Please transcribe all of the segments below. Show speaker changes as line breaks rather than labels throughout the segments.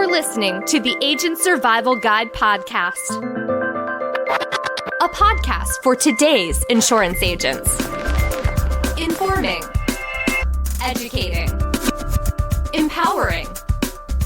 listening to the Agent Survival Guide podcast, a podcast for today's insurance agents. Informing, educating, empowering,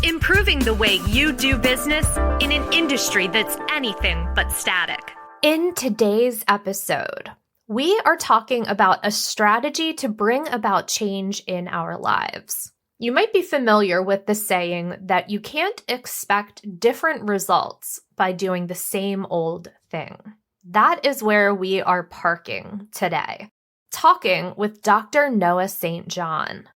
improving the way you do business in an industry that's anything but static. In today's episode, we are talking about a strategy to bring about change in our lives. You might be familiar with the saying that you can't expect different results by doing the same old thing. That is where we are parking today, talking with Dr. Noah St. John.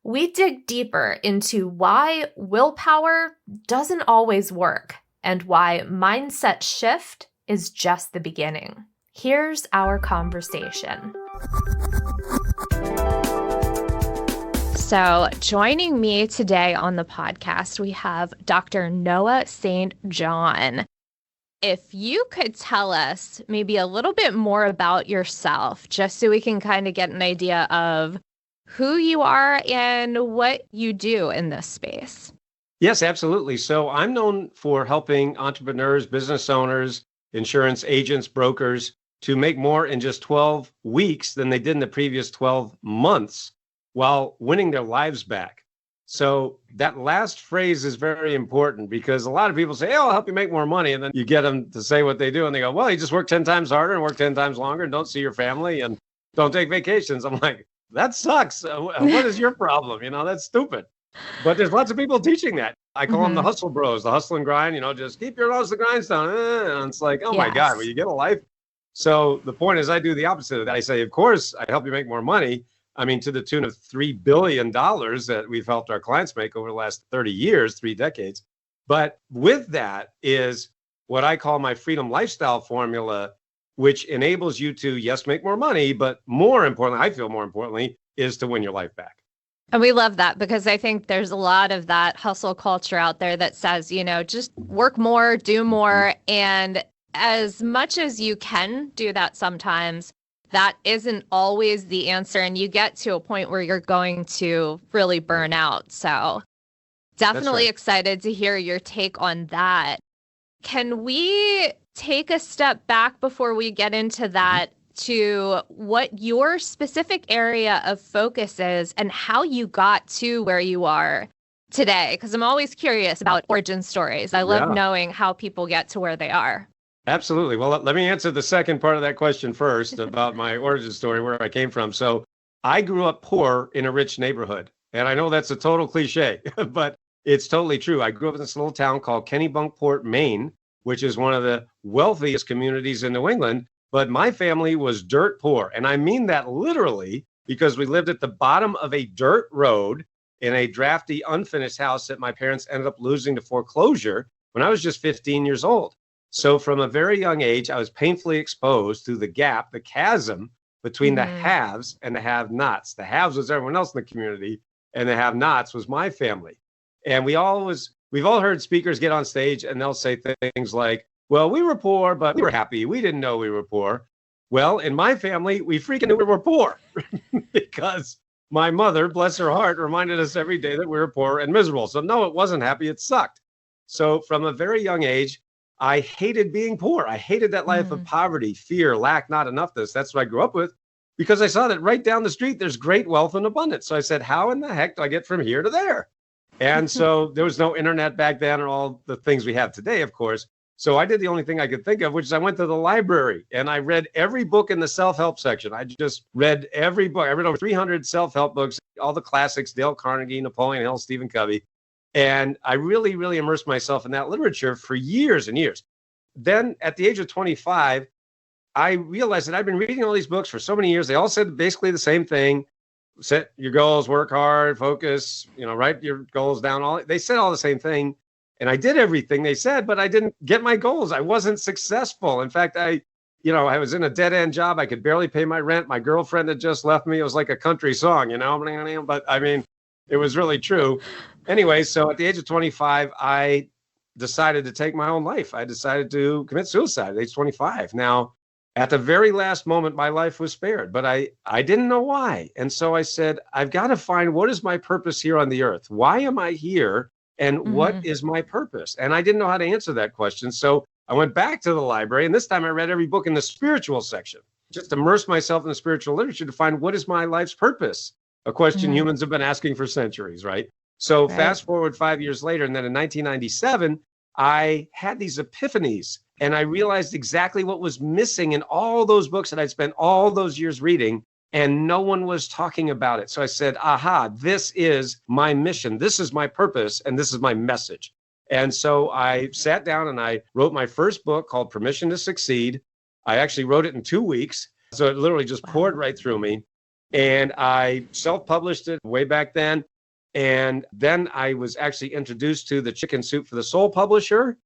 We dig deeper into why willpower doesn't always work and why mindset shift is just the beginning. Here's our conversation. So joining me today on the podcast, we have Dr. Noah St. John. If you could tell us maybe a little bit more about yourself, just so we can kind of get an idea of who you are and what you do in this space.
Yes, absolutely. So I'm known for helping entrepreneurs, business owners, insurance agents, brokers to make more in just 12 weeks than they did in the previous 12 months. While winning their lives back. So that last phrase is very important because a lot of people say, hey, I'll help you make more money. And then you get them to say what they do. And they go, well, you just work 10 times harder and work 10 times longer and don't see your family and don't take vacations. I'm like, that sucks. What is your problem? That's stupid. But there's lots of people teaching that. I call them the hustle bros, the hustle and grind, just keep your nose to the grindstone. And it's like, oh my God, will you get a life? So the point is I do the opposite of that. I say, of course, I help you make more money. To the tune of $3 billion that we've helped our clients make over the last 30 years, 3 decades. But with that is what I call my freedom lifestyle formula, which enables you to, yes, make more money, but more importantly, I feel more importantly, is to win your life back.
And we love that because I think there's a lot of that hustle culture out there that says, just work more, do more. And as much as you can do that sometimes, that isn't always the answer. And you get to a point where you're going to really burn out. So definitely excited to hear your take on that. Can we take a step back before we get into that to what your specific area of focus is and how you got to where you are today? Because I'm always curious about origin stories. I love knowing how people get to where they are.
Absolutely. Well, let me answer the second part of that question first about my origin story, where I came from. So I grew up poor in a rich neighborhood. And I know that's a total cliche, but it's totally true. I grew up in this little town called Kennebunkport, Maine, which is one of the wealthiest communities in New England. But my family was dirt poor. And I mean that literally because we lived at the bottom of a dirt road in a drafty, unfinished house that my parents ended up losing to foreclosure when I was just 15 years old. So from a very young age, I was painfully exposed to the gap, the chasm between the haves and the have-nots. The haves was everyone else in the community, and the have-nots was my family. And we've all heard speakers get on stage and they'll say things like, well, we were poor, but we were happy. We didn't know we were poor. Well, in my family, we freaking knew we were poor because my mother, bless her heart, reminded us every day that we were poor and miserable. So no, it wasn't happy. It sucked. So from a very young age, I hated being poor. I hated that life of poverty, fear, lack, not enoughness. That's what I grew up with because I saw that right down the street, there's great wealth and abundance. So I said, how in the heck do I get from here to there? And so there was no internet back then or all the things we have today, of course. So I did the only thing I could think of, which is I went to the library and I read every book in the self-help section. I just read every book. I read over 300 self-help books, all the classics, Dale Carnegie, Napoleon Hill, Stephen Covey. And I really, really immersed myself in that literature for years and years. Then at the age of 25, I realized that I'd been reading all these books for so many years. They all said basically the same thing. Set your goals, work hard, focus, write your goals down. They said all the same thing. And I did everything they said, but I didn't get my goals. I wasn't successful. In fact, I was in a dead end job. I could barely pay my rent. My girlfriend had just left me. It was like a country song, but it was really true. Anyway, so at the age of 25, I decided to take my own life. I decided to commit suicide at age 25. Now, at the very last moment, my life was spared, but I didn't know why. And so I said, I've got to find what is my purpose here on the earth? Why am I here? And what is my purpose? And I didn't know how to answer that question. So I went back to the library, and this time I read every book in the spiritual section, just immerse myself in the spiritual literature to find what is my life's purpose, a question humans have been asking for centuries, right? So fast forward 5 years later, and then in 1997, I had these epiphanies, and I realized exactly what was missing in all those books that I'd spent all those years reading, and no one was talking about it. So I said, aha, this is my mission. This is my purpose, and this is my message. And so I sat down and I wrote my first book called Permission to Succeed. I actually wrote it in 2 weeks. So it literally just poured right through me. And I self-published it way back then. And then I was actually introduced to the Chicken Soup for the Soul publisher,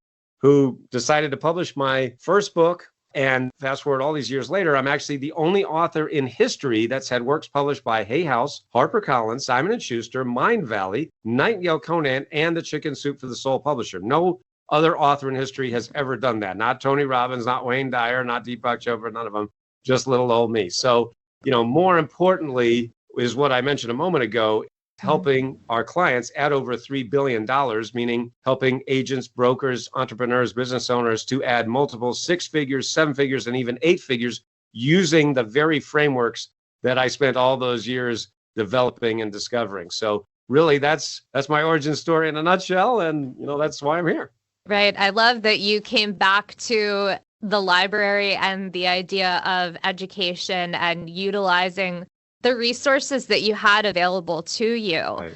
who decided to publish my first book. And fast forward all these years later, I'm actually the only author in history that's had works published by Hay House, HarperCollins, Simon & Schuster, Mind Valley, Nightingale Conant, and the Chicken Soup for the Soul publisher. No other author in history has ever done that. Not Tony Robbins, not Wayne Dyer, not Deepak Chopra, none of them, just little old me. So, more importantly is what I mentioned a moment ago, helping our clients add over $3 billion, meaning helping agents, brokers, entrepreneurs, business owners to add multiple 6 figures, 7 figures, and even 8 figures using the very frameworks that I spent all those years developing and discovering. So really, that's my origin story in a nutshell. And, that's why I'm here.
Right. I love that you came back to the library and the idea of education and utilizing the resources that you had available to you.
Right.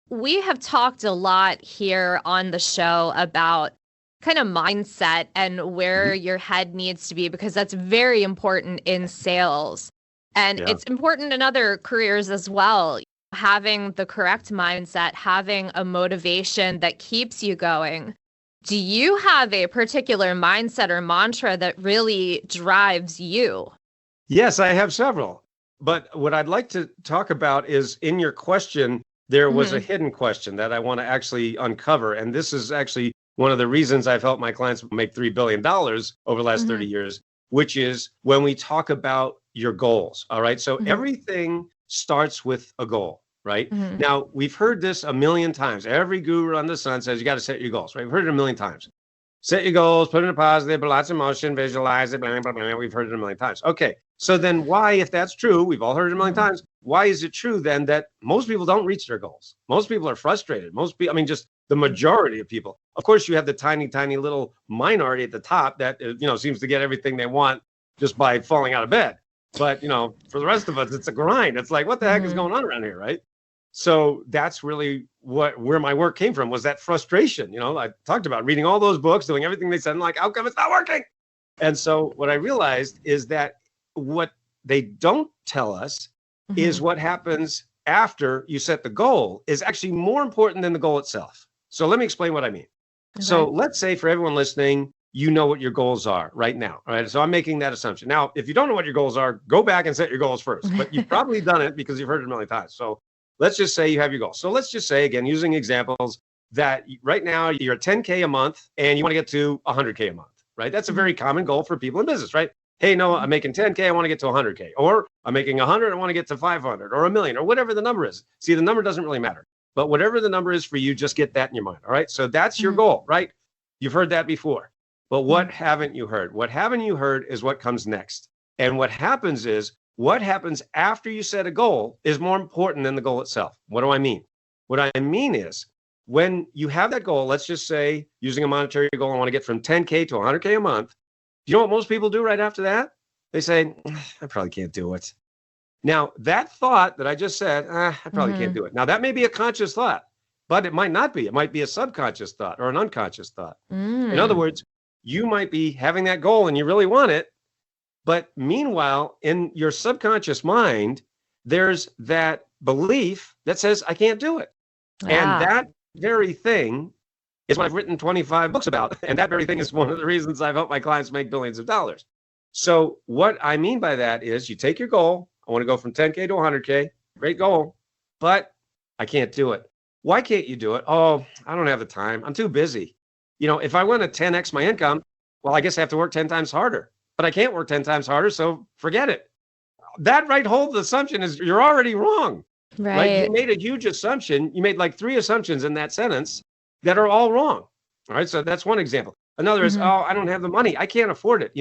We have talked a lot here on the show about kind of mindset and where your head needs to be, because that's very important in sales. And it's important in other careers as well. Having the correct mindset, having a motivation that keeps you going. Do you have a particular mindset or mantra that really drives you?
Yes, I have several. But what I'd like to talk about is, in your question, there was a hidden question that I want to actually uncover. And this is actually one of the reasons I've helped my clients make $3 billion over the last 30 years, which is when we talk about your goals. All right. So everything starts with a goal, right? Now, we've heard this a million times. Every guru under the sun says you got to set your goals, right? We've heard it a million times. Set your goals, put it in a positive, lots of motion, visualize it, blah, blah, blah. We've heard it a million times. Okay. So then why, if that's true, we've all heard it a million times, why is it true then that most people don't reach their goals? Most people are frustrated. Most people, just the majority of people. Of course, you have the tiny, tiny little minority at the top that, seems to get everything they want just by falling out of bed. But, for the rest of us, it's a grind. It's like, what the heck is going on around here, right? So that's really where my work came from, was that frustration. I talked about reading all those books, doing everything they said, and like, how come it's not working? And so what I realized is that what they don't tell us is what happens after you set the goal is actually more important than the goal itself. So let me explain what I mean. Okay. So let's say, for everyone listening, you know what your goals are right now. All right. So I'm making that assumption. Now, if you don't know what your goals are, go back and set your goals first. But you've probably done it because you've heard it a million times. So let's just say you have your goals. So let's just say, again, using examples, that right now you're at 10K a month and you want to get to 100K a month, right? That's a very common goal for people in business, right? Hey, Noah, I'm making 10K, I want to get to 100K. Or I'm making 100, I want to get to 500 or a million or whatever the number is. See, the number doesn't really matter. But whatever the number is for you, just get that in your mind. All right. So that's your goal, right? You've heard that before. But what haven't you heard? What haven't you heard is what comes next. And what happens is, what happens after you set a goal is more important than the goal itself. What do I mean? What I mean is, when you have that goal, let's just say, using a monetary goal, I want to get from 10K to 100K a month. You know what most people do right after that? They say, I probably can't do it. Now, that thought that I just said, I probably can't do it. Now, that may be a conscious thought, but it might not be. It might be a subconscious thought or an unconscious thought. In other words, you might be having that goal and you really want it. But meanwhile, in your subconscious mind, there's that belief that says, I can't do it. And that very thing is what I've written 25 books about. And that very thing is one of the reasons I've helped my clients make billions of dollars. So what I mean by that is, you take your goal. I want to go from 10K to 100K. Great goal. But I can't do it. Why can't you do it? Oh, I don't have the time. I'm too busy. If I want to 10X my income, well, I guess I have to work 10 times harder. But I can't work 10 times harder, so forget it. That whole assumption is, you're already wrong. Right? You made a huge assumption. You made like 3 assumptions in that sentence. that are all wrong. All right. So that's one example. Another is, oh, I don't have the money. I can't afford it.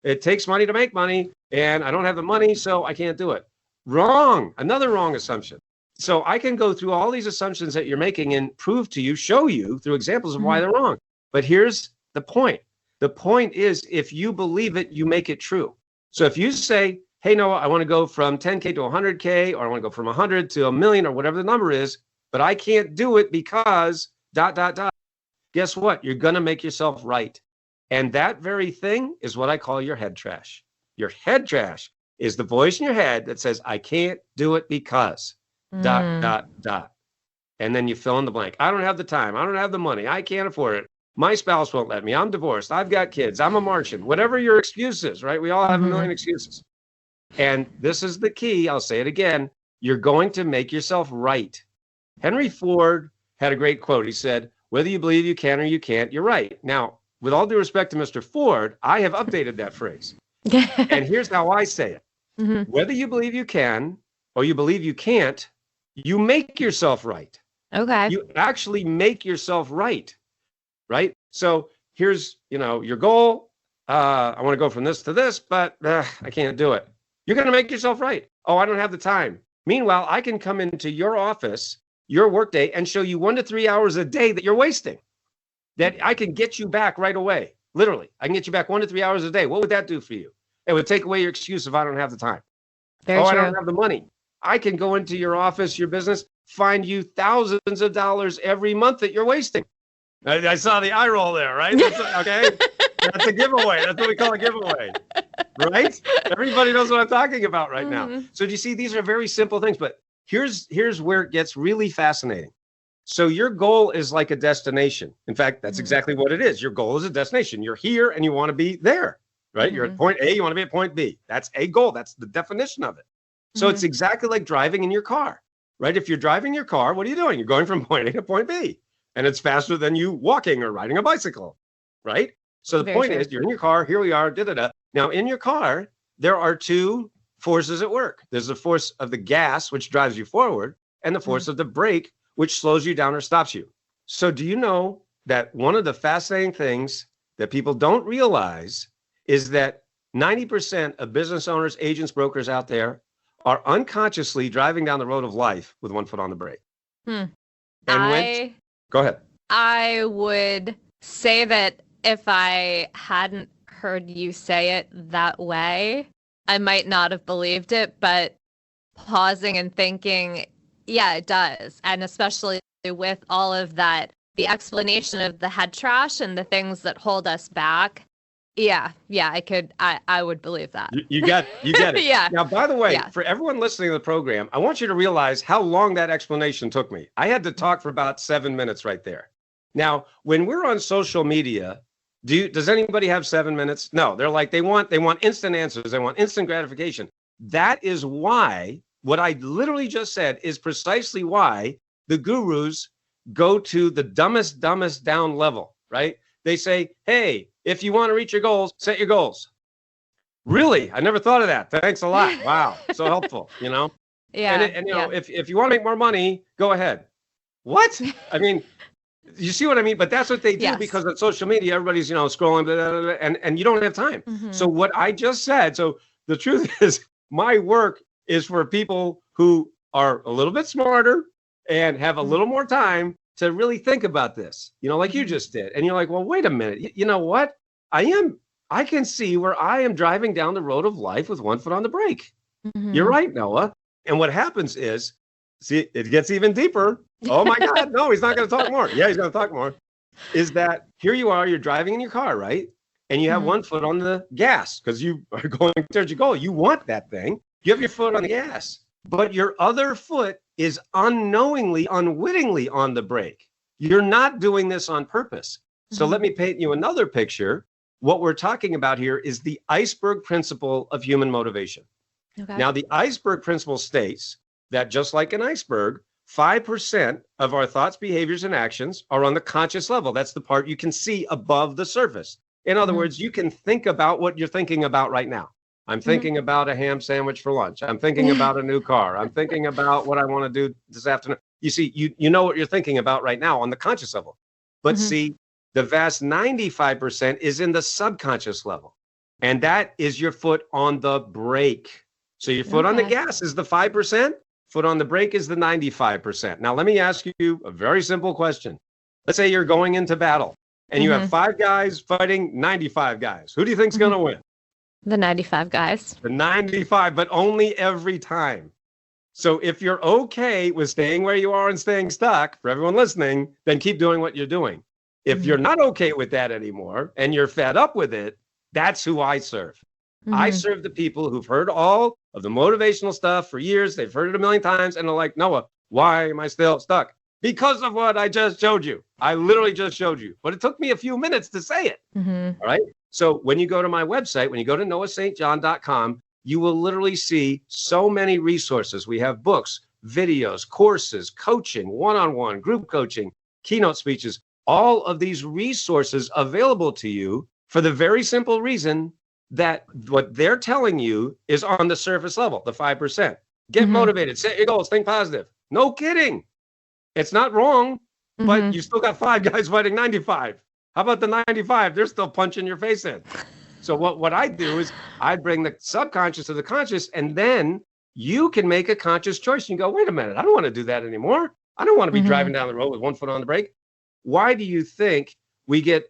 It takes money to make money, and I don't have the money, so I can't do it. Wrong. Another wrong assumption. So I can go through all these assumptions that you're making and prove to you, show you through examples of why they're wrong. But here's the point. The point is, if you believe it, you make it true. So if you say, hey, Noah, I want to go from 10K to 100K, or I want to go from 100 to a million, or whatever the number is, but I can't do it because ... Guess what? You're going to make yourself right. And that very thing is what I call your head trash. Your head trash is the voice in your head that says, I can't do it because ... And then you fill in the blank. I don't have the time. I don't have the money. I can't afford it. My spouse won't let me. I'm divorced. I've got kids. I'm a Martian. Whatever your excuse is, right? We all have a million excuses. And this is the key. I'll say it again. You're going to make yourself right. Henry Ford had a great quote. He said, whether you believe you can or you can't, you're right. Now, with all due respect to Mr. Ford, I have updated that phrase. And here's how I say it. Whether you believe you can or you believe you can't, you make yourself right.
Okay.
You actually make yourself right. Right? So here's, your goal. I want to go from this to this, but I can't do it. You're going to make yourself right. Oh, I don't have the time. Meanwhile, I can come into your office, your workday, and show you 1 to 3 hours a day that you're wasting, that I can get you back right away. Literally, I can get you back 1 to 3 hours a day. What would that do for you? It would take away your excuse if I don't have the time.
Very true.
I don't have the money. I can go into your office, your business, find you thousands of dollars every month that you're wasting. I saw the eye roll there, right? Okay. That's a giveaway. That's what we call a giveaway, right? Everybody knows what I'm talking about right now. So do you see, these are very simple things, but here's where it gets really fascinating. So your goal is like a destination. In fact, that's exactly what it is. Your goal is a destination. You're here and you want to be there, right? You're at point A, you want to be at point B. That's a goal. That's the definition of it. So it's exactly like driving in your car, right? If you're driving your car, what are you doing? You're going from point A to point B. And it's faster than you walking or riding a bicycle, right? So the point is, you're in your car, here we are, Now, in your car, there are two forces at work. There's the force of the gas, which drives you forward, and the force of the brake, which slows you down or stops you. So do you know that one of the fascinating things that people don't realize is that 90% of business owners, agents, brokers out there are unconsciously driving down the road of life with one foot on the brake. And go ahead.
I would say that if I hadn't heard you say it that way, I might not have believed it, but pausing and thinking, yeah, it does. And especially with all of that, the explanation of the head trash and the things that hold us back. Yeah, I would believe that.
You get it.
Yeah.
Now, by the way, for everyone listening to the program, I want you to realize how long that explanation took me. I had to talk for about 7 minutes right there. Now, when we're on social media, does anybody have 7 minutes? No, they're like, they want instant answers. They want instant gratification. That is why what I literally just said is precisely why the gurus go to the dumbest down level, right? They say, hey, if you want to reach your goals, set your goals. Really? I never thought of that. Thanks a lot. Wow. So helpful,
Yeah.
And if you want to make more money, go ahead. What? I mean, you see what I mean? But that's what they do because on social media, everybody's, scrolling, blah, blah, blah, and you don't have time. So what I just said, so the truth is my work is for people who are a little bit smarter and have a little more time to really think about this, like you just did. And you're like, well, wait a minute. You know what? I can see where I am driving down the road of life with one foot on the brake. You're right, Noah. And what happens is, see, it gets even deeper. Oh my God, no, he's not going to talk more. Yeah, he's going to talk more. Is that here you are, you're driving in your car, right? And you have one foot on the gas because you are going towards your goal. You want that thing. You have your foot on the gas, but your other foot is unknowingly, unwittingly on the brake. You're not doing this on purpose. So let me paint you another picture. What we're talking about here is the iceberg principle of human motivation. Okay. Now, the iceberg principle states that just like an iceberg, 5% of our thoughts, behaviors, and actions are on the conscious level. That's the part you can see above the surface. In other words, you can think about what you're thinking about right now. I'm thinking about a ham sandwich for lunch. I'm thinking about a new car. I'm thinking about what I want to do this afternoon. You see, you know what you're thinking about right now on the conscious level. But see, the vast 95% is in the subconscious level. And that is your foot on the brake. So your foot on the gas is the 5%, foot on the brake is the 95%. Now, let me ask you a very simple question. Let's say you're going into battle and you have 5 guys fighting 95 guys. Who do you think's going to win?
The 95 guys.
The 95, but only every time. So if you're okay with staying where you are and staying stuck, for everyone listening, then keep doing what you're doing. If you're not okay with that anymore and you're fed up with it, that's who I serve. I serve the people who've heard all of the motivational stuff for years. They've heard it a million times and they're like, Noah, why am I still stuck? Because of what I just showed you. I literally just showed you, but it took me a few minutes to say it. All right. So when you go to my website, when you go to noahstjohn.com, you will literally see so many resources. We have books, videos, courses, coaching, one-on-one, group coaching, keynote speeches, all of these resources available to you for the very simple reason that what they're telling you is on the surface level, the 5%. Get motivated, set your goals, think positive. No kidding. It's not wrong, but you still got 5 guys fighting 95. How about the 95? They're still punching your face in. So what I do is I bring the subconscious to the conscious, and then you can make a conscious choice. You go, wait a minute, I don't want to do that anymore. I don't want to be driving down the road with one foot on the brake. Why do you think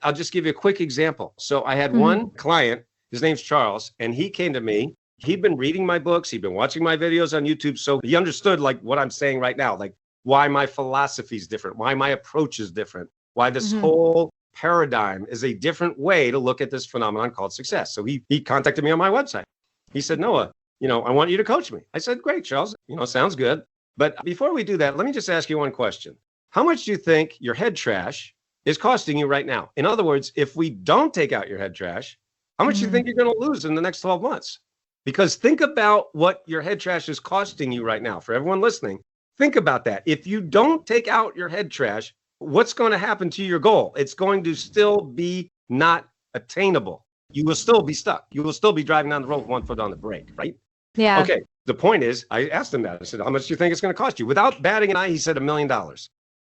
I'll just give you a quick example. So I had one client, his name's Charles, and he came to me. He'd been reading my books. He'd been watching my videos on YouTube. So he understood like what I'm saying right now, like why my philosophy is different, why my approach is different, why this whole paradigm is a different way to look at this phenomenon called success. So he contacted me on my website. He said, Noah, I want you to coach me. I said, great, Charles, sounds good. But before we do that, let me just ask you one question. How much do you think your head trash is costing you right now? In other words, if we don't take out your head trash, how much do you think you're going to lose in the next 12 months? Because think about what your head trash is costing you right now. For everyone listening, think about that. If you don't take out your head trash, what's going to happen to your goal? It's going to still be not attainable. You will still be stuck. You will still be driving down the road with one foot on the brake, right?
Yeah.
Okay. The point is, I asked him that. I said, how much do you think it's going to cost you? Without batting an eye, he said $1 million.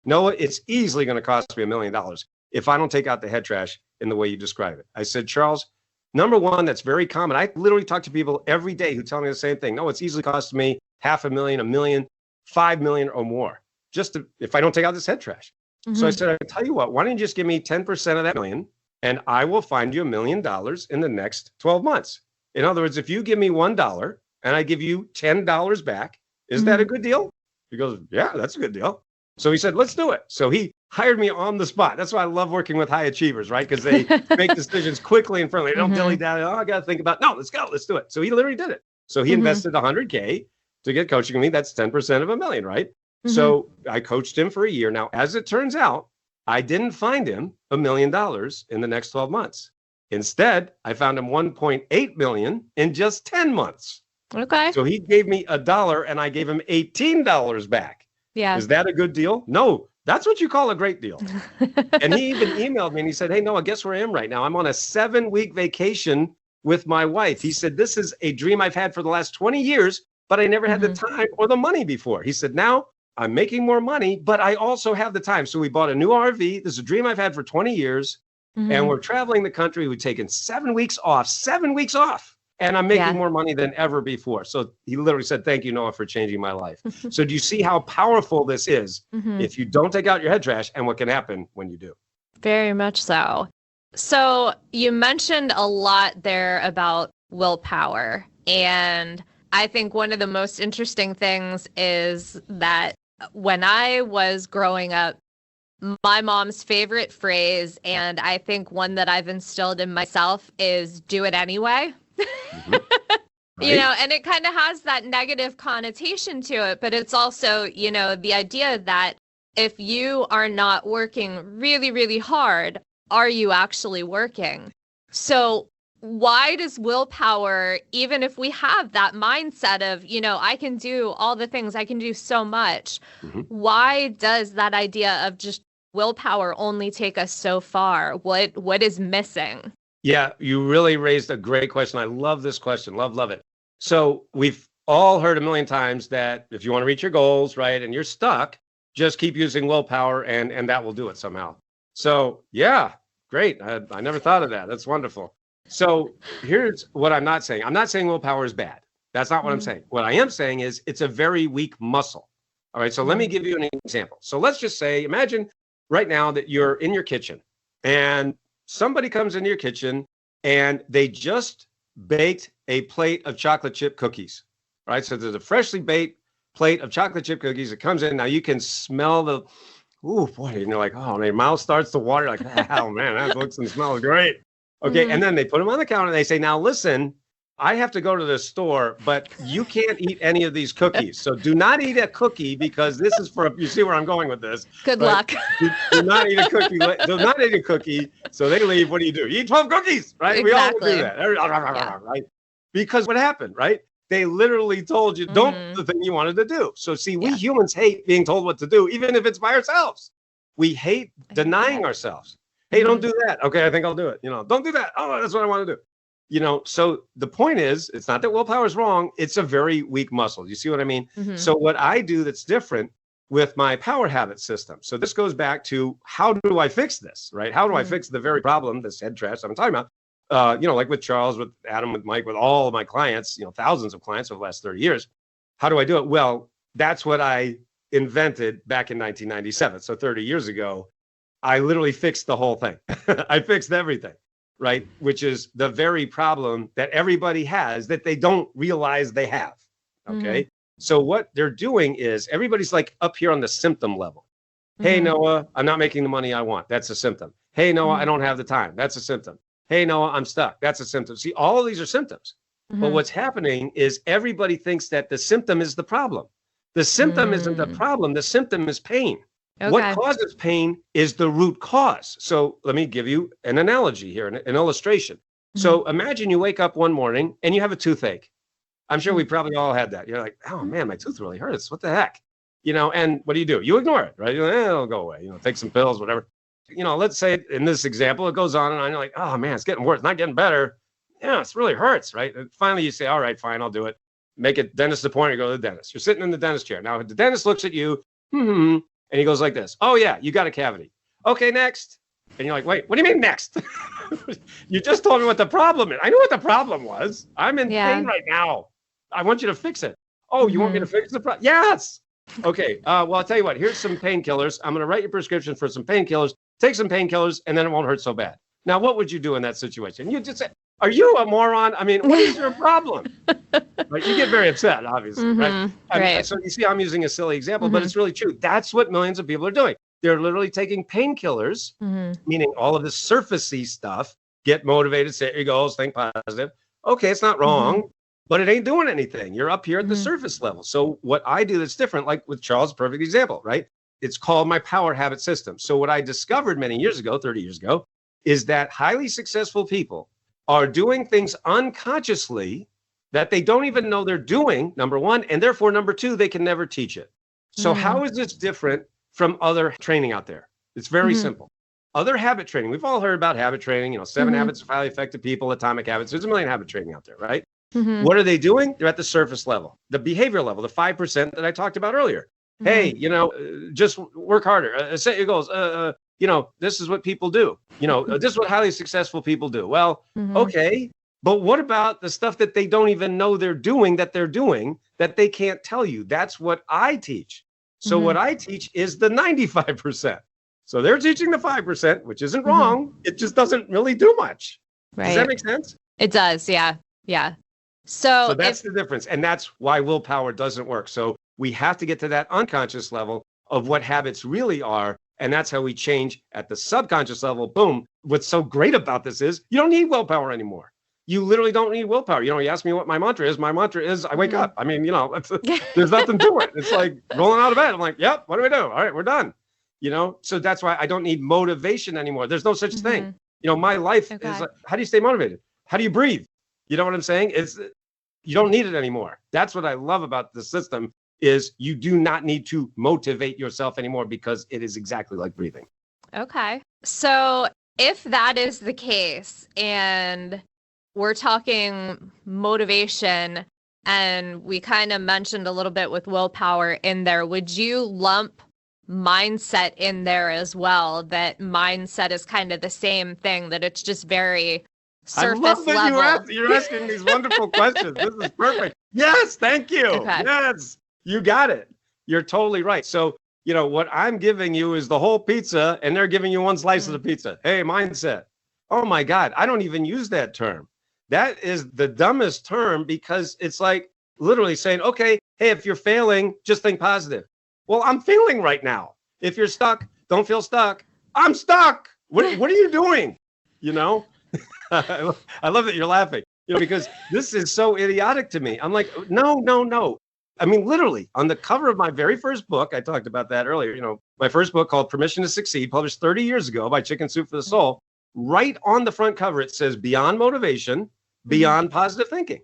Noah, it's easily going to cost me $1 million if I don't take out the head trash in the way you describe it. I said, Charles, number one, that's very common. I literally talk to people every day who tell me the same thing. No, it's easily costing me $500,000, $1 million, $5 million or more, if I don't take out this head trash. So I said, I tell you what, why don't you just give me 10% of that million and I will find you $1 million in the next 12 months. In other words, if you give me $1 and I give you $10 back, is that a good deal? He goes, yeah, that's a good deal. So he said, let's do it. So he hired me on the spot. That's why I love working with high achievers, right? Because they make decisions quickly and friendly. They don't dilly-dally. Oh, I got to think about, no, let's go. Let's do it. So he literally did it. So he invested $100K to get coaching with me. That's 10% of $1 million, right? So I coached him for a year. Now, as it turns out, I didn't find him $1 million in the next 12 months. Instead, I found him 1.8 million in just 10 months.
Okay.
So he gave me $1 and I gave him $18 back.
Yeah.
Is that a good deal? No, that's what you call a great deal. And he even emailed me and he said, hey, Noah, guess where I am right now? I'm on a 7-week vacation with my wife. He said, this is a dream I've had for the last 20 years, but I never had the time or the money before. He said, now I'm making more money, but I also have the time. So we bought a new RV. This is a dream I've had for 20 years. And we're traveling the country. We've taken 7 weeks off, 7 weeks off. And I'm making more money than ever before. So he literally said, thank you, Noah, for changing my life. So do you see how powerful this is if you don't take out your head trash and what can happen when you do?
Very much so. So you mentioned a lot there about willpower. And I think one of the most interesting things is that when I was growing up, my mom's favorite phrase, and I think one that I've instilled in myself, is do it anyway.
Right.
And it kind of has that negative connotation to it, but it's also, the idea that if you are not working really, really hard, are you actually working? So why does willpower, even if we have that mindset of, I can do all the things, I can do so much, why does that idea of just willpower only take us so far? What is missing?
Yeah, you really raised a great question. I love this question. Love it. So we've all heard a million times that if you want to reach your goals, right, and you're stuck, just keep using willpower and that will do it somehow. So yeah, great. I never thought of that. That's wonderful. So here's what I'm not saying. I'm not saying willpower is bad. That's not what I'm saying. What I am saying is it's a very weak muscle. All right. So let me give you an example. So let's just say, imagine right now that you're in your kitchen and somebody comes into your kitchen and they just baked a plate of chocolate chip cookies. Right. So there's a freshly baked plate of chocolate chip cookies that comes in. Now you can smell the, ooh, boy, and you're like, oh, my mouth starts to water. Like, oh, man, that looks and smells great. Okay. And then they put them on the counter and they say, now listen, I have to go to the store, but you can't eat any of these cookies. So do not eat a cookie because this is you see where I'm going with this.
Good luck.
Do not eat a cookie. Do not eat a cookie. So they leave. What do? You eat 12 cookies, right?
Exactly.
We all do that, right? Because what happened, right? They literally told you, don't do the thing you wanted to do. So see, we humans hate being told what to do, even if it's by ourselves. We hate denying ourselves. Hey, don't do that. Okay, I think I'll do it. Don't do that. Oh, that's what I want to do. So the point is, it's not that willpower is wrong. It's a very weak muscle. You see what I mean? So what I do that's different with my power habit system. So this goes back to how do I fix this, right? How do I fix the very problem, this head trash I'm talking about? Like with Charles, with Adam, with Mike, with all of my clients, thousands of clients over the last 30 years. How do I do it? Well, that's what I invented back in 1997. So 30 years ago, I literally fixed the whole thing. I fixed everything. Right? Which is the very problem that everybody has that they don't realize they have. Okay. So what they're doing is everybody's like up here on the symptom level. Hey, Noah, I'm not making the money I want. That's a symptom. Hey, Noah, I don't have the time. That's a symptom. Hey, Noah, I'm stuck. That's a symptom. See, all of these are symptoms. But what's happening is everybody thinks that the symptom is the problem. The symptom isn't the problem. The symptom is pain. Okay. What causes pain is the root cause. So let me give you an analogy here, an illustration. So imagine you wake up one morning and you have a toothache. I'm sure we probably all had that. You're like, oh man, my tooth really hurts. What the heck? And what do? You ignore it, right? It'll go away. Take some pills, whatever. Let's say in this example, it goes on and on. You're like, oh man, it's getting worse. It's not getting better. Yeah, it really hurts, right? And finally you say, all right, fine, I'll do it. Make a dentist appointment, go to the dentist. You're sitting in the dentist chair. Now, if the dentist looks at you, and he goes like this. Oh, yeah, you got a cavity. Okay, next. And you're like, wait, what do you mean next? You just told me what the problem is. I knew what the problem was. I'm in pain right now. I want you to fix it. Oh, you want me to fix the problem? Yes. Okay, well, I'll tell you what. Here's some painkillers. I'm going to write you a prescription for some painkillers. Take some painkillers, and then it won't hurt so bad. Now, what would you do in that situation? You just say, are you a moron? I mean, what is your problem? Right? You get very upset, obviously, right?
Right.
So you see, I'm using a silly example, but it's really true. That's what millions of people are doing. They're literally taking painkillers, meaning all of this surfacey stuff, get motivated, set your goals, think positive. Okay, it's not wrong, but it ain't doing anything. You're up here at the surface level. So what I do that's different, like with Charles, perfect example, right? It's called my power habit system. So what I discovered many years ago, 30 years ago, is that highly successful people are doing things unconsciously that they don't even know they're doing, number one, and therefore, number two, they can never teach it. So how is this different from other training out there? It's very simple. Other habit training, we've all heard about habit training, 7 habits of highly effective people, atomic habits. There's a million habit training out there, right? What are they doing? They're at the surface level, the behavior level, the 5% that I talked about earlier. Hey, just work harder, set your goals. This is what people do. This is what highly successful people do. Well, okay, but what about the stuff that they don't even know they're doing that they can't tell you? That's what I teach. So what I teach is the 95%. So they're teaching the 5%, which isn't wrong. It just doesn't really do much. Right. Does that make sense?
It does. Yeah. Yeah.
So that's the difference. And that's why willpower doesn't work. So we have to get to that unconscious level of what habits really are. And that's how we change at the subconscious level. Boom. What's so great about this is you don't need willpower anymore. You literally don't need willpower. You ask me what my mantra is. My mantra is I wake up. I mean, there's nothing to it. It's like rolling out of bed. I'm like, yep, what do we do? All right, we're done. So that's why I don't need motivation anymore. There's no such thing. My life is like, how do you stay motivated? How do you breathe? You know what I'm saying? You don't need it anymore. That's what I love about the system is you do not need to motivate yourself anymore because it is exactly like breathing.
Okay. So if that is the case and we're talking motivation and we kind of mentioned a little bit with willpower in there, would you lump mindset in there as well, that mindset is kind of the same thing, that it's just very surface
I love that
level.
you're asking these wonderful questions. This is perfect. Yes, thank you.
Okay.
Yes, you got it. You're totally right. So, what I'm giving you is the whole pizza, and they're giving you one slice of the pizza. Hey, mindset. Oh my God, I don't even use that term. That is the dumbest term, because it's like literally saying, okay, hey, if you're failing, just think positive. Well, I'm failing right now. If you're stuck, don't feel stuck. I'm stuck. What are you doing? I love that you're laughing, because this is so idiotic to me. I'm like, no. I mean, literally on the cover of my very first book, I talked about that earlier, my first book called Permission to Succeed, published 30 years ago by Chicken Soup for the Soul. Right on the front cover, it says beyond motivation, beyond positive thinking.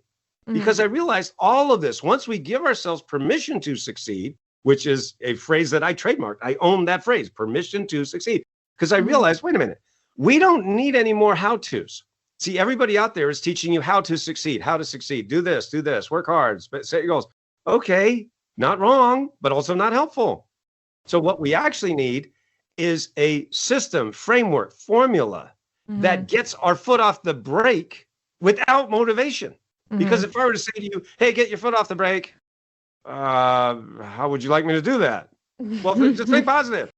Because I realized all of this, once we give ourselves permission to succeed, which is a phrase that I trademarked, I own that phrase, permission to succeed. Because I realized, wait a minute, we don't need any more how-tos. See, everybody out there is teaching you how to succeed, do this, work hard, set your goals. Okay, not wrong, but also not helpful. So what we actually need is a system, framework, formula that gets our foot off the brake without motivation. Because if I were to say to you, hey, get your foot off the brake, how would you like me to do that? Well, just think positive.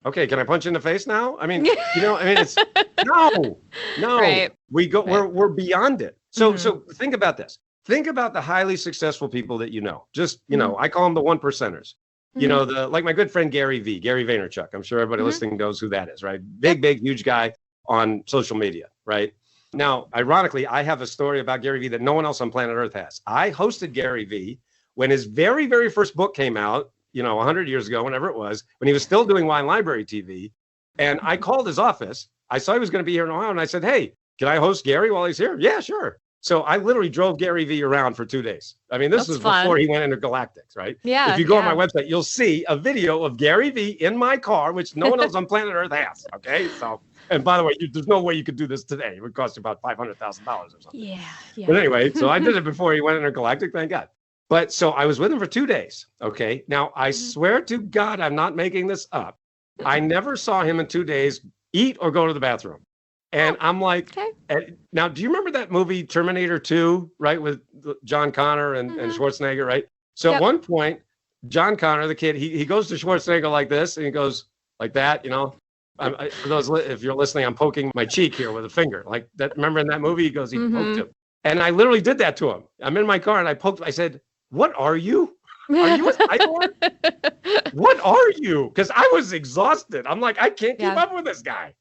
Okay, can I punch you in the face now? I mean, it's no.
Right.
We're beyond it. So think about this. Think about the highly successful people that just, I call them the 1%ers. Like my good friend Gary Vaynerchuk. I'm sure everybody listening knows who that is, right? Big, huge guy on social media, right? Now, ironically, I have a story about Gary Vee that no one else on planet Earth has. I hosted Gary Vee when his very, very first book came out, 100 years ago, whenever it was, when he was still doing Wine Library TV. And I called his office. I saw he was going to be here in Ohio. And I said, hey, can I host Gary while he's here? Yeah, sure. So I literally drove Gary Vee around for 2 days. I mean, this was before he went into Galactics, right?
Yeah.
If you go on my website, you'll see a video of Gary Vee in my car, which no one else on planet Earth has. Okay. So, and by the way, there's no way you could do this today. It would cost you about $500,000 or something.
Yeah.
But anyway, so I did it before he went into Galactic, thank God. But so I was with him for 2 days. Okay. Now, I swear to God, I'm not making this up. I never saw him in 2 days eat or go to the bathroom. And I'm like, now, do you remember that movie Terminator 2, right? With John Connor and Schwarzenegger, right? So at one point, John Connor, the kid, he goes to Schwarzenegger like this, and he goes like that, for those, if you're listening, I'm poking my cheek here with a finger. Like that. Remember in that movie, he poked him. And I literally did that to him. I'm in my car and I said, what are you? Are you a cyborg? What are you? Because I was exhausted. I'm like, I can't keep up with this guy,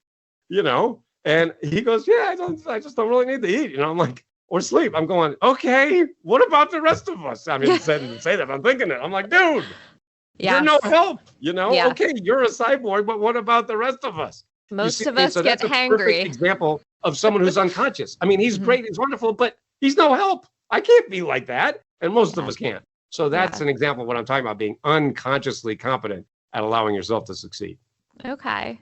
And he goes, yeah, I just don't really need to eat, I'm like, or sleep. I'm going, okay, what about the rest of us? I mean, I didn't say that, I'm thinking it. I'm like, dude, you're no help, Okay, you're a cyborg, but what about the rest of us?
Most of us get hangry.
Perfect example of someone who's unconscious. I mean, he's great, he's wonderful, but he's no help. I can't be like that. And most of us can't. So that's an example of what I'm talking about, being unconsciously competent at allowing yourself to succeed.
Okay.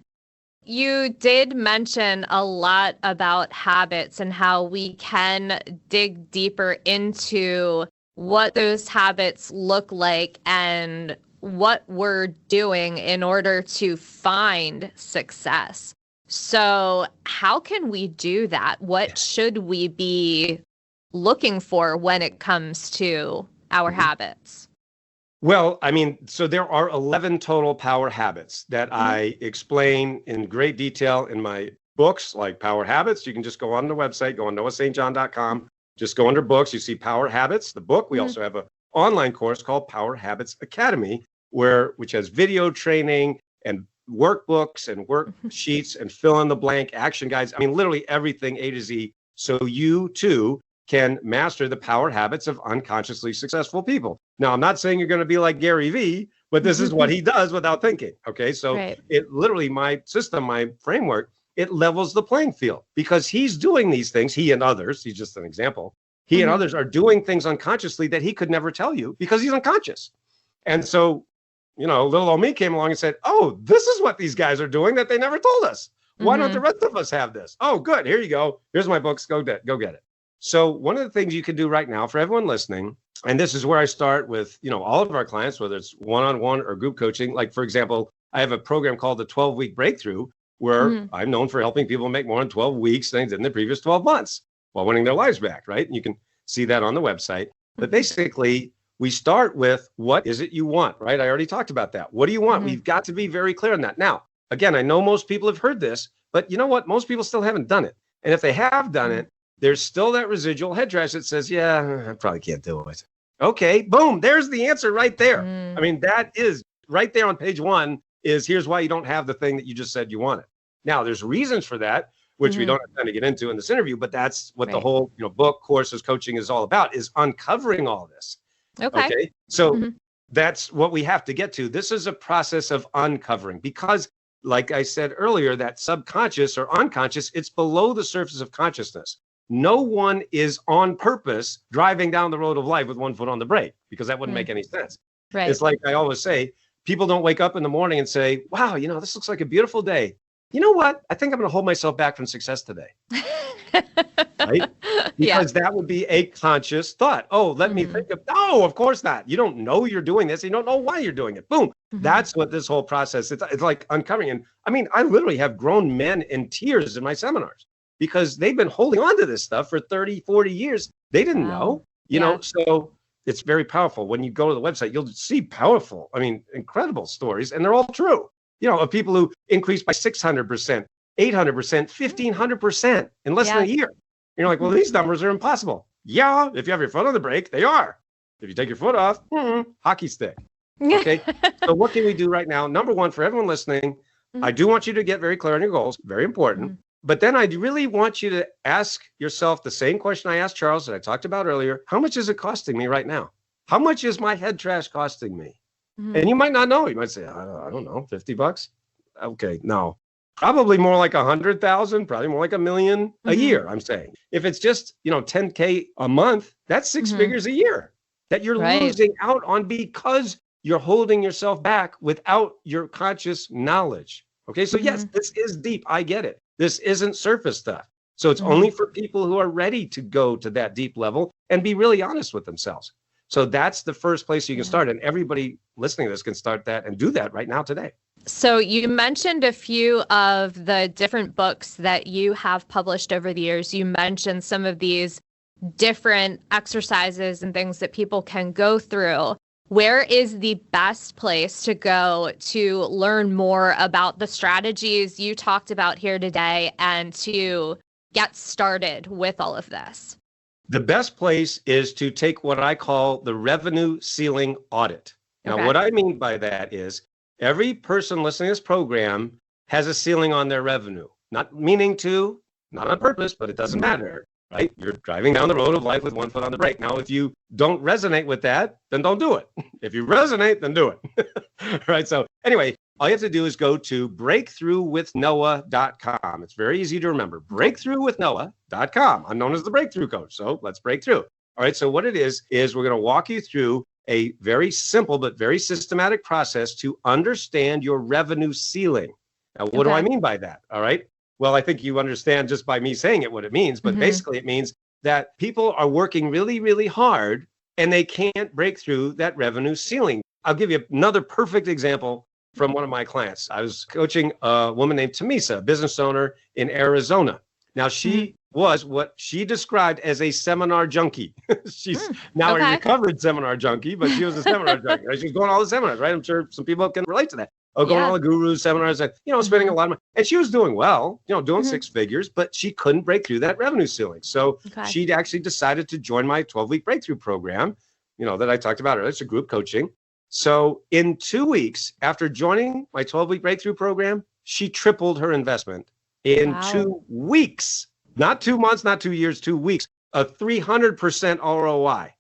You did mention a lot about habits and how we can dig deeper into what those habits look like and what we're doing in order to find success. So how can we do that? What should we be looking for when it comes to our habits?
Well, I mean, so there are 11 total power habits that I explain in great detail in my books, like Power Habits. You can just go on the website, go on noahstjohn.com, just go under books. You see Power Habits, the book. We also have an online course called Power Habits Academy, which has video training and workbooks and worksheets and fill in the blank action guides. I mean, literally everything A to Z. So you too can master the power habits of unconsciously successful people. Now, I'm not saying you're going to be like Gary Vee, but this is what he does without thinking. Okay. So it literally, my system, my framework, it levels the playing field because he's doing these things. He and others, he's just an example. He and others are doing things unconsciously that he could never tell you because he's unconscious. And so, little old me came along and said, oh, this is what these guys are doing that they never told us. Why don't the rest of us have this? Oh, good. Here you go. Here's my books. Go get it. So one of the things you can do right now for everyone listening, and this is where I start with, all of our clients, whether it's one-on-one or group coaching, like, for example, I have a program called the 12-week breakthrough, where I'm known for helping people make more in 12 weeks than in the previous 12 months while winning their lives back, right? And you can see that on the website. But basically, we start with, what is it you want, right? I already talked about that. What do you want? We've got to be very clear on that. Now, again, I know most people have heard this, but you know what? Most people still haven't done it. And if they have done it, there's still that residual head trash that says, yeah, I probably can't do it. Okay, boom, there's the answer right there. I mean, that is right there on page 1 is here's why you don't have the thing that you just said you wanted. Now, there's reasons for that, which we don't have time to get into in this interview, but that's what the whole book, courses, coaching is all about, is uncovering all this. Okay. So that's what we have to get to. This is a process of uncovering because, like I said earlier, that subconscious or unconscious, it's below the surface of consciousness. No one is on purpose driving down the road of life with one foot on the brake, because that wouldn't make any sense.
Right.
It's like I always say, people don't wake up in the morning and say, wow, this looks like a beautiful day. You know what? I think I'm going to hold myself back from success today. Right? Because that would be a conscious thought. Oh, let me think of, no, of course not. You don't know you're doing this. You don't know why you're doing it. Boom. That's what this whole process, it's like uncovering. And I mean, I literally have grown men in tears in my seminars because they've been holding on to this stuff for 30, 40 years. They didn't know, you know, so it's very powerful. When you go to the website, you'll see powerful, incredible stories, and they're all true. Of people who increased by 600%, 800%, 1,500% in less than a year. You're like, well, these numbers are impossible. Yeah, if you have your foot on the brake, they are. If you take your foot off, hockey stick. Okay, so what can we do right now? Number one, for everyone listening, I do want you to get very clear on your goals, very important. But then I really want you to ask yourself the same question I asked Charles that I talked about earlier. How much is it costing me right now? How much is my head trash costing me? And you might not know. You might say, I don't know, $50. Okay, no, probably more like 100,000, probably more like $1 million a year. I'm saying if it's just, $10K a month, that's 6 figures a year that you're losing out on because you're holding yourself back without your conscious knowledge. Okay, so yes, this is deep. I get it. This isn't surface stuff. So it's only for people who are ready to go to that deep level and be really honest with themselves. So that's the first place you can start. And everybody listening to this can start that and do that right now today.
So you mentioned a few of the different books that you have published over the years. You mentioned some of these different exercises and things that people can go through. Where is the best place to go to learn more about the strategies you talked about here today and to get started with all of this? The
best place is to take what I call the revenue ceiling audit. Now, what I mean by that is every person listening to this program has a ceiling on their revenue, not meaning to, not on purpose, but it doesn't matter, right? You're driving down the road of life with one foot on the brake. Now, if you don't resonate with that, then don't do it. If you resonate, then do it. Right? So anyway, all you have to do is go to breakthroughwithnoah.com. It's very easy to remember. Breakthroughwithnoah.com. I'm known as the Breakthrough Coach. So let's break through. All right. So what it is we're going to walk you through a very simple but very systematic process to understand your revenue ceiling. Now, what do I mean by that? All right. Well, I think you understand just by me saying it what it means. But basically, it means that people are working really, really hard and they can't break through that revenue ceiling. I'll give you another perfect example from one of my clients. I was coaching a woman named Tamisa, a business owner in Arizona. Now, she was what she described as a seminar junkie. She's now a recovered seminar junkie, but she was a seminar junkie. Right? She was going to all the seminars, right? I'm sure some people can relate to that. Going to all the gurus, seminars, and, spending a lot of money. And she was doing well, doing 6 figures, but she couldn't break through that revenue ceiling. So she actually decided to join my 12-week breakthrough program, that I talked about earlier. It's a group coaching. So in 2 weeks after joining my 12-week breakthrough program, she tripled her investment in 2 weeks, not 2 months, not 2 years, 2 weeks, a 300% ROI,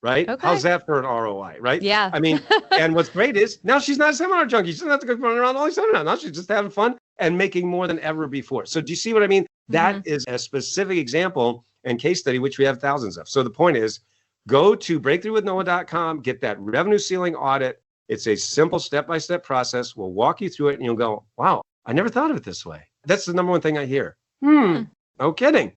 right? How's that for an ROI, right?
Yeah.
And what's great is now she's not a seminar junkie. She doesn't have to go run around all these seminars. Now she's just having fun and making more than ever before. So do you see what I mean? That is a specific example and case study, which we have thousands of. So the point is, go to breakthroughwithnoah.com, get that revenue ceiling audit. It's a simple step-by-step process. We'll walk you through it and you'll go, wow, I never thought of it this way. That's the number one thing I hear. No kidding.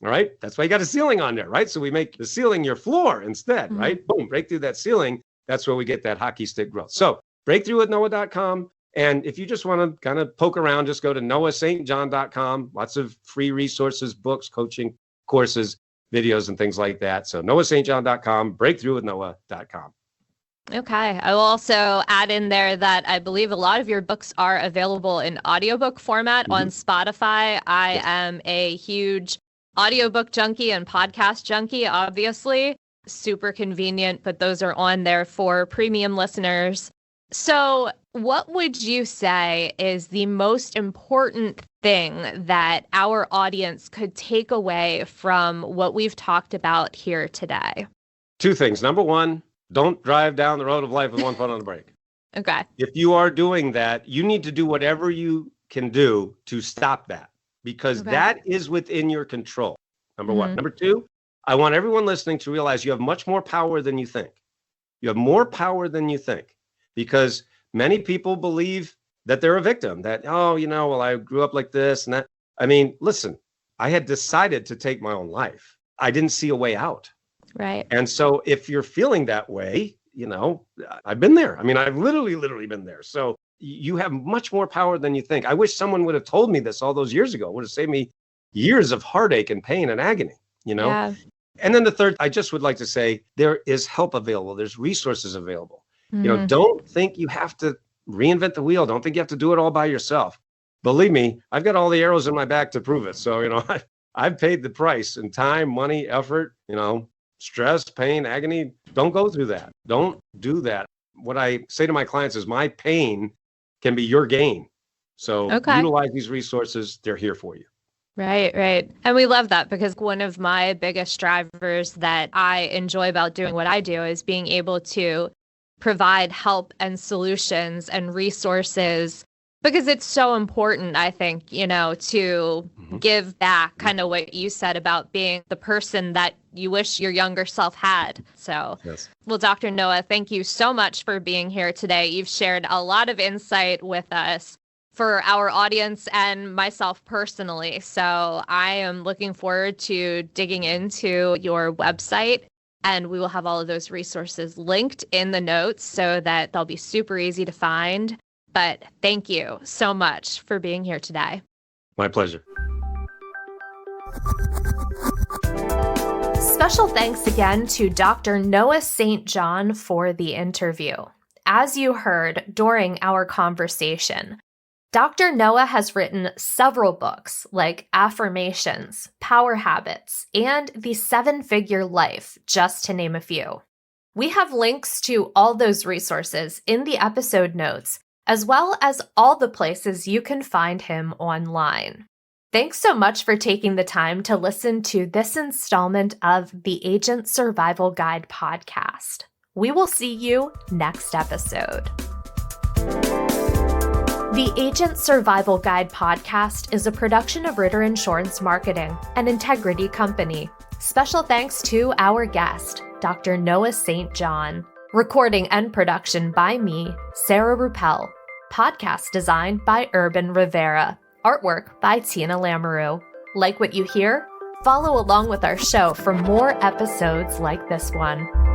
All right. That's why you got a ceiling on there, right? So we make the ceiling your floor instead, right? Boom, break through that ceiling. That's where we get that hockey stick growth. So breakthroughwithnoah.com, And if you just want to kind of poke around, just go to noahstjohn.com. Lots of free resources, books, coaching, courses, videos, and things like that. So noahstjohn.com, breakthroughwithnoah.com.
Okay. I will also add in there that I believe a lot of your books are available in audiobook format on Spotify. I am a huge audiobook junkie and podcast junkie, obviously. Super convenient, but those are on there for premium listeners. So what would you say is the most important thing that our audience could take away from what we've talked about here today?
Two things. Number one, don't drive down the road of life with one foot on the brake.
Okay.
If you are doing that, you need to do whatever you can do to stop that, because that is within your control. Number one. Number two, I want everyone listening to realize you have much more power than you think. You have more power than you think, because many people believe that they're a victim, that, oh, well, I grew up like this and that. I mean, listen, I had decided to take my own life. I didn't see a way out.
Right.
And so if you're feeling that way, I've been there. I mean, I've literally been there. So you have much more power than you think. I wish someone would have told me this all those years ago. It would have saved me years of heartache and pain and agony,
Yeah.
And then the third, I just would like to say, there is help available. There's resources available. Don't think you have to reinvent the wheel. Don't think you have to do it all by yourself. Believe me, I've got all the arrows in my back to prove it. So, I've paid the price in time, money, effort, stress, pain, agony. Don't go through that. Don't do that. What I say to my clients is my pain can be your gain. So utilize these resources. They're here for you.
Right, right. And we love that, because one of my biggest drivers that I enjoy about doing what I do is being able to provide help and solutions and resources, because it's so important, I think, to give back, kind of what you said about being the person that you wish your younger self had. So, Well, Dr. Noah, thank you so much for being here today. You've shared a lot of insight with us for our audience and myself personally. So I am looking forward to digging into your website, and we will have all of those resources linked in the notes so that they'll be super easy to find. But thank you so much for being here today.
My pleasure.
Special thanks again to Dr. Noah St. John for the interview. As you heard during our conversation, Dr. Noah has written several books like Affirmations, Power Habits, and The 7-Figure Life, just to name a few. We have links to all those resources in the episode notes, as well as all the places you can find him online. Thanks so much for taking the time to listen to this installment of the Agent Survival Guide podcast. We will see you next episode. The Agent Survival Guide podcast is a production of Ritter Insurance Marketing, an integrity company. Special thanks to our guest, Dr. Noah St. John. Recording and production by me, Sarah Ruppel. Podcast design by Urban Rivera. Artwork by Tina Lamoureux. Like what you hear? Follow along with our show for more episodes like this one.